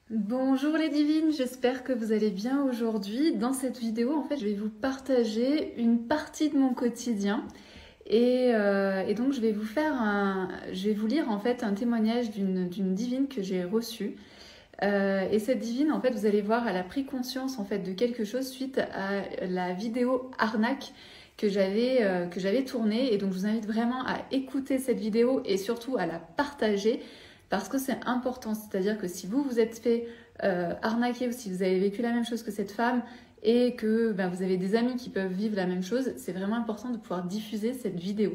Bonjour les divines, j'espère que vous allez bien aujourd'hui. Dans cette vidéo, en fait, je vais vous partager une partie de mon quotidien et donc je vais vous lire en fait un témoignage d'une divine que j'ai reçue. Et cette divine, en fait, vous allez voir, elle a pris conscience en fait de quelque chose suite à la vidéo arnaque que j'avais tournée. Et donc, je vous invite vraiment à écouter cette vidéo et surtout à la partager parce que c'est important. C'est-à-dire que si vous vous êtes fait arnaquer ou si vous avez vécu la même chose que cette femme et que vous avez des amis qui peuvent vivre la même chose, c'est vraiment important de pouvoir diffuser cette vidéo.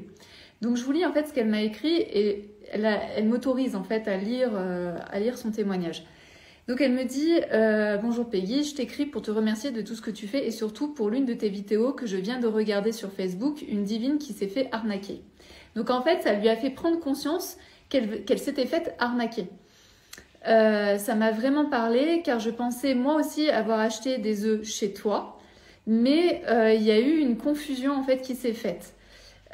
Donc, je vous lis en fait ce qu'elle m'a écrit et elle m'autorise en fait à lire son témoignage. Donc elle me dit bonjour Peggy, je t'écris pour te remercier de tout ce que tu fais et surtout pour l'une de tes vidéos que je viens de regarder sur Facebook, une divine qui s'est fait arnaquer. Donc en fait, ça lui a fait prendre conscience qu'elle s'était faite arnaquer. Ça m'a vraiment parlé car je pensais moi aussi avoir acheté des œufs chez toi, mais il y a eu une confusion en fait qui s'est faite.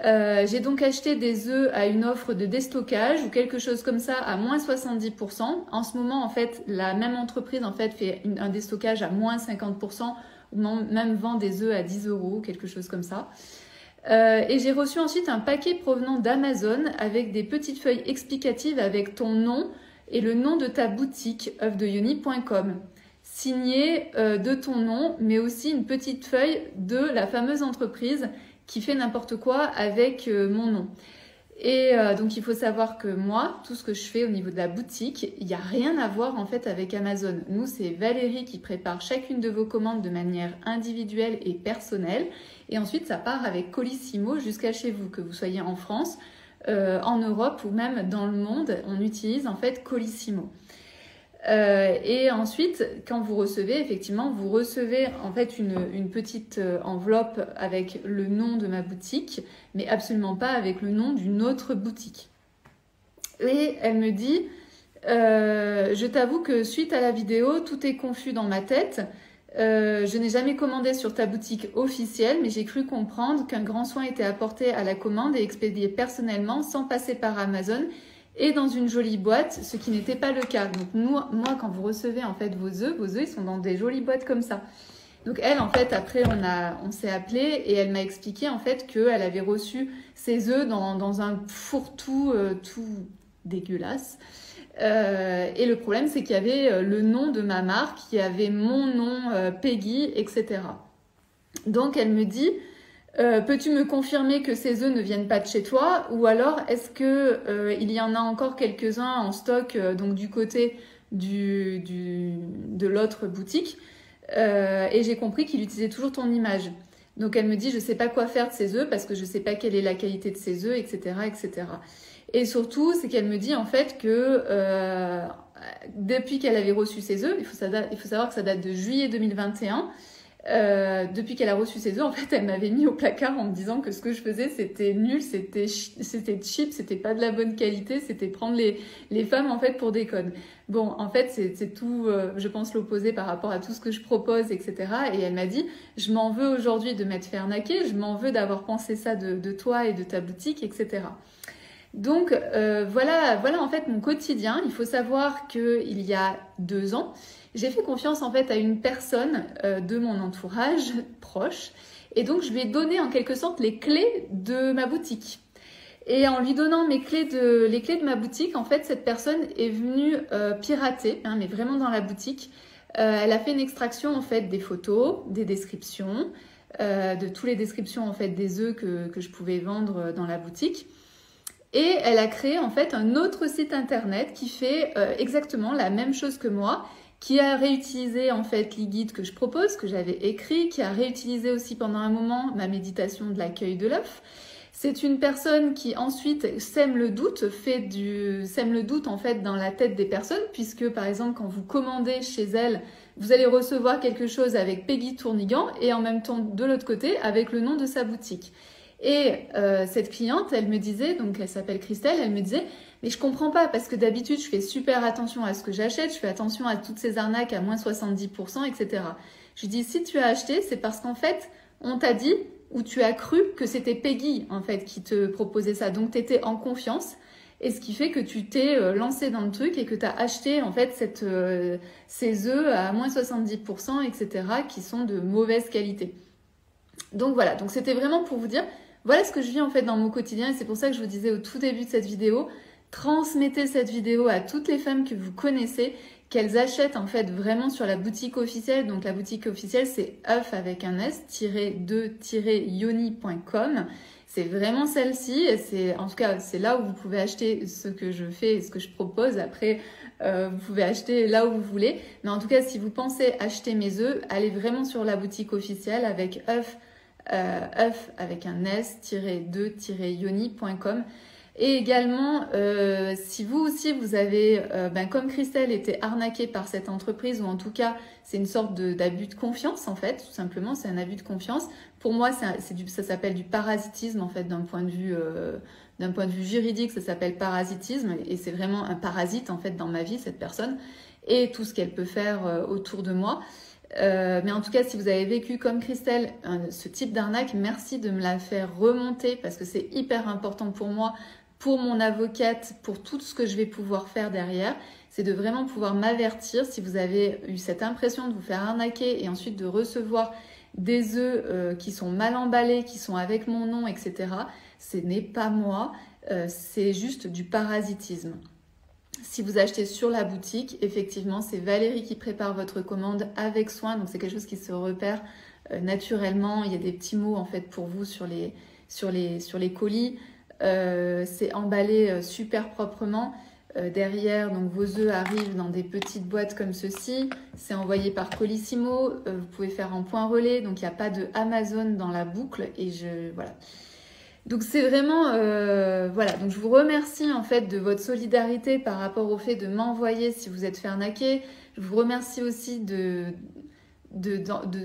J'ai donc acheté des œufs à une offre de déstockage ou quelque chose comme ça à moins 70%. En ce moment, en fait, la même entreprise en fait fait un déstockage à moins 50% ou même vend des œufs à 10 euros, quelque chose comme ça. Et j'ai reçu ensuite un paquet provenant d'Amazon avec des petites feuilles explicatives avec ton nom et le nom de ta boutique œufsdeyoni.com. Signé de ton nom, mais aussi une petite feuille de la fameuse entreprise qui fait n'importe quoi avec mon nom. Et donc il faut savoir que moi, tout ce que je fais au niveau de la boutique, il n'y a rien à voir en fait avec Amazon. Nous, c'est Valérie qui prépare chacune de vos commandes de manière individuelle et personnelle. Et ensuite, ça part avec Colissimo jusqu'à chez vous, que vous soyez en France, en Europe ou même dans le monde, on utilise en fait Colissimo. Et ensuite, quand vous recevez, effectivement, vous recevez en fait une petite enveloppe avec le nom de ma boutique, mais absolument pas avec le nom d'une autre boutique. Et elle me dit, je t'avoue que suite à la vidéo, tout est confus dans ma tête. Je n'ai jamais commandé sur ta boutique officielle, mais j'ai cru comprendre qu'un grand soin était apporté à la commande et expédié personnellement sans passer par Amazon et dans une jolie boîte, ce qui n'était pas le cas. Donc moi, quand vous recevez en fait vos œufs, ils sont dans des jolies boîtes comme ça. Donc elle, en fait, après on s'est appelé et elle m'a expliqué en fait qu'elle avait reçu ses œufs dans un fourre-tout tout dégueulasse. Et le problème, c'est qu'il y avait le nom de ma marque, il y avait mon nom, Peggy, etc. Donc elle me dit, peux-tu me confirmer que ces œufs ne viennent pas de chez toi, ou alors est-ce que il y en a encore quelques-uns en stock donc du côté de l'autre boutique, et j'ai compris qu'il utilisait toujours ton image. Donc elle me dit, je sais pas quoi faire de ces œufs parce que je sais pas quelle est la qualité de ces œufs, etc., etc. Et surtout, c'est qu'elle me dit en fait que depuis qu'elle avait reçu ses œufs, il faut savoir que ça date de juillet 2021. Depuis qu'elle a reçu ses œufs, en fait, elle m'avait mis au placard en me disant que ce que je faisais, c'était nul, c'était cheap, c'était pas de la bonne qualité, c'était prendre les femmes en fait pour des connes. Bon, en fait, c'est tout, je pense l'opposé par rapport à tout ce que je propose, etc. Et elle m'a dit, je m'en veux aujourd'hui de m'être fait arnaquer, je m'en veux d'avoir pensé ça de toi et de ta boutique, etc. Donc voilà en fait mon quotidien. Il faut savoir qu'il y a 2 ans, j'ai fait confiance en fait à une personne de mon entourage proche et donc je lui ai donné en quelque sorte les clés de ma boutique. Et en lui donnant les clés de ma boutique, en fait cette personne est venue pirater, mais vraiment dans la boutique. Elle a fait une extraction en fait des photos, des descriptions, de toutes les descriptions en fait des œufs que je pouvais vendre dans la boutique. Et elle a créé en fait un autre site internet qui fait exactement la même chose que moi, qui a réutilisé en fait les guides que je propose, que j'avais écrits, qui a réutilisé aussi pendant un moment ma méditation de l'accueil de l'œuf. C'est une personne qui ensuite sème le doute en fait dans la tête des personnes, puisque par exemple quand vous commandez chez elle, vous allez recevoir quelque chose avec Peggy Tournigan et en même temps de l'autre côté avec le nom de sa boutique. Et cette cliente, elle me disait, donc elle s'appelle Christelle, elle me disait, mais je comprends pas parce que d'habitude je fais super attention à ce que j'achète, je fais attention à toutes ces arnaques à moins 70%, etc. Je lui dis, si tu as acheté, c'est parce qu'en fait, on t'a dit ou tu as cru que c'était Peggy en fait qui te proposait ça, donc tu étais en confiance Et ce qui fait que tu t'es lancé dans le truc et que tu as acheté en fait ces œufs à moins 70%, etc., qui sont de mauvaise qualité. Donc voilà, donc c'était vraiment pour vous dire, voilà ce que je vis en fait dans mon quotidien et c'est pour ça que je vous disais au tout début de cette vidéo, transmettez cette vidéo à toutes les femmes que vous connaissez, qu'elles achètent en fait vraiment sur la boutique officielle. Donc la boutique officielle c'est œuf avec un s-2-yoni.com. C'est vraiment celle-ci, en tout cas c'est là où vous pouvez acheter ce que je fais et ce que je propose. Après vous pouvez acheter là où vous voulez, mais en tout cas si vous pensez acheter mes œufs, allez vraiment sur la boutique officielle avec œuf avec un s-2-yoni.com. Et également, si vous aussi vous avez, comme Christelle, été arnaquée par cette entreprise, ou en tout cas c'est une sorte d'abus de confiance en fait, tout simplement, c'est un abus de confiance. Pour moi, ça s'appelle du parasitisme en fait, d'un point de vue juridique, ça s'appelle parasitisme, et c'est vraiment un parasite en fait dans ma vie, cette personne, et tout ce qu'elle peut faire autour de moi. Mais en tout cas, si vous avez vécu comme Christelle ce type d'arnaque, merci de me la faire remonter parce que c'est hyper important pour moi, pour mon avocate, pour tout ce que je vais pouvoir faire derrière. C'est de vraiment pouvoir m'avertir si vous avez eu cette impression de vous faire arnaquer et ensuite de recevoir des œufs qui sont mal emballés, qui sont avec mon nom, etc. Ce n'est pas moi, c'est juste du parasitisme. Si vous achetez sur la boutique, effectivement, c'est Valérie qui prépare votre commande avec soin. Donc, c'est quelque chose qui se repère naturellement. Il y a des petits mots en fait pour vous sur les colis. C'est emballé super proprement. Derrière, donc vos œufs arrivent dans des petites boîtes comme ceci. C'est envoyé par Colissimo. Vous pouvez faire en point relais. Donc, il n'y a pas de Amazon dans la boucle. Et voilà. Donc c'est vraiment, voilà, donc je vous remercie en fait de votre solidarité par rapport au fait de m'envoyer si vous êtes fait arnaquer. Je vous remercie aussi de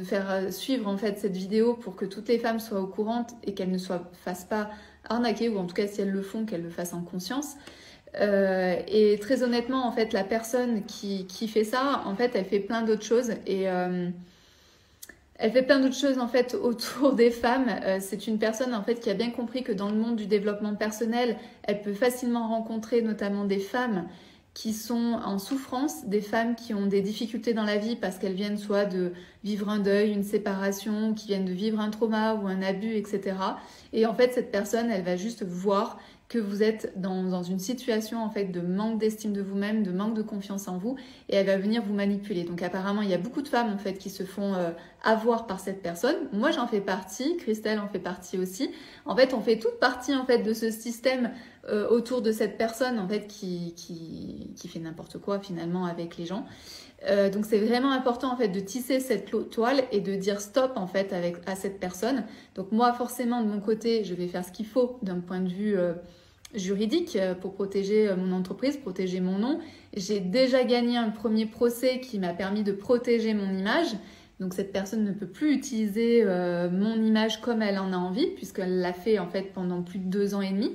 faire suivre en fait cette vidéo pour que toutes les femmes soient au courant et qu'elles ne fassent pas arnaquer, ou en tout cas si elles le font, qu'elles le fassent en conscience. Et très honnêtement, en fait, la personne qui fait ça, en fait, elle fait plein d'autres choses et... elle fait plein d'autres choses en fait autour des femmes. C'est une personne en fait qui a bien compris que dans le monde du développement personnel, elle peut facilement rencontrer notamment des femmes qui sont en souffrance, des femmes qui ont des difficultés dans la vie parce qu'elles viennent soit de vivre un deuil, une séparation, qui viennent de vivre un trauma ou un abus, etc. Et en fait, cette personne, elle va juste voir que vous êtes dans une situation en fait de manque d'estime de vous-même, de manque de confiance en vous, et elle va venir vous manipuler. Donc apparemment, il y a beaucoup de femmes en fait qui se font avoir par cette personne. Moi, j'en fais partie, Christelle en fait partie aussi. En fait, on fait toute partie en fait de ce système autour de cette personne en fait qui fait n'importe quoi finalement avec les gens. Donc c'est vraiment important en fait de tisser cette toile et de dire stop en fait à cette personne. Donc moi forcément de mon côté, je vais faire ce qu'il faut d'un point de vue juridique pour protéger mon entreprise, protéger mon nom. J'ai déjà gagné un premier procès qui m'a permis de protéger mon image. Donc cette personne ne peut plus utiliser mon image comme elle en a envie puisqu'elle l'a fait en fait pendant plus de 2 ans et demi.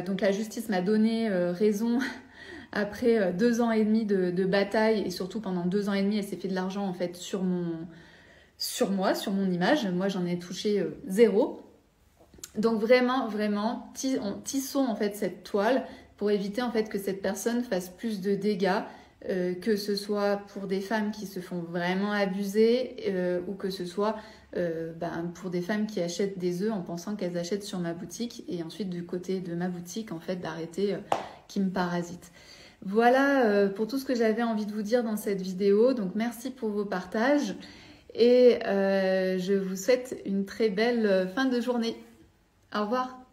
Donc la justice m'a donné raison après 2 ans et demi de bataille et surtout pendant 2 ans et demi elle s'est fait de l'argent en fait sur mon image. Moi j'en ai touché 0. Donc vraiment tissons en fait cette toile pour éviter en fait que cette personne fasse plus de dégâts, que ce soit pour des femmes qui se font vraiment abuser ou que ce soit pour des femmes qui achètent des œufs en pensant qu'elles achètent sur ma boutique et ensuite du côté de ma boutique en fait d'arrêter qui me parasitent. Voilà pour tout ce que j'avais envie de vous dire dans cette vidéo. Donc merci pour vos partages et je vous souhaite une très belle fin de journée. Au revoir.